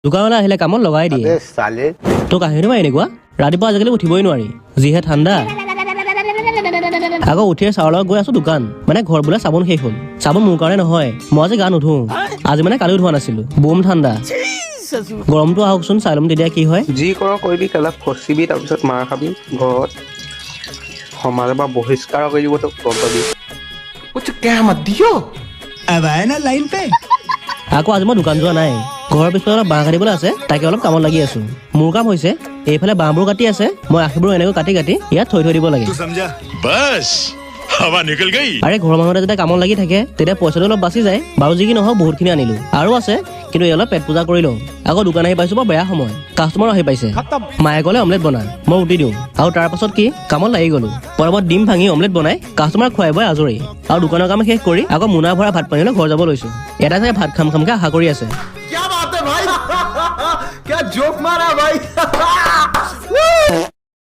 দোকানলৈ আহিলে কামত লগাই দিয়ে তোৰ কাহিনী মই এনেকুৱা ৰাতিপুৱা আজিকালি উঠিবই নোৱাৰি যিহে ঠাণ্ডা আকৌ উঠিয়ে চাউলৰ লগত গৈ আছো দোকান মানে ঘৰ বোলে চাবোন শেষ হ'ল চাবোন মোৰ কাৰণে নহয় মই আজি গা নুধো আজি মানে কালিও ধোৱা নাছিলো বম ঠাণ্ডা গৰমটো আহকচোন চাই ল'ম তেতিয়া কি হয় যি কৰ কৰিবি কেলা ফচিবি তাৰপিছত মাৰ খাবি ঘৰত সমাজৰ পৰা বহিষ্কাৰ কৰি দিব তোক গম পাবি আকৌ আজি মই দোকান যোৱা নাই ঘৰৰ পিছফালে অলপ বাঁহ কাটিবলৈ আছে তাকে অলপ কামত লাগি আছো মোৰ কাম হৈছে এইফালে বাঁহবোৰ কাটি আছে মই আশীবোৰ এনেকৈ কাটি কাটি ইয়াত থৈ দিব লাগে আৰে ঘৰৰ মানুহতে যেতিয়া কামত লাগি থাকে তেতিয়া পইচাটো অলপ বাচি যায় বাৰু যি কি নহওক বহুতখিনি আনিলো আৰু আছে কিন্তু এই অলপ পেট পূজা কৰি লওঁ আকৌ দোকান আহি পাইছো বৰ বেয়া সময় কাষ্টমাৰ আহি পাইছে মায়ে ক'লে অমলেট বনা মই উঠি দিওঁ আৰু তাৰ পাছত কি কামত লাগি গলো পৰৱত ডিম ভাঙি অমলেট বনাই কাষ্টমাৰ খুৱাই বই আজৰি আৰু দোকানৰ কাম শেষ কৰি আকৌ মোনা ভৰা ভাত পানী লৈ ঘৰ যাব লৈছো এটা চাগে ভাত খামকে আশা কৰি আছে क्या बात है भाई क्या जोক मारा भाई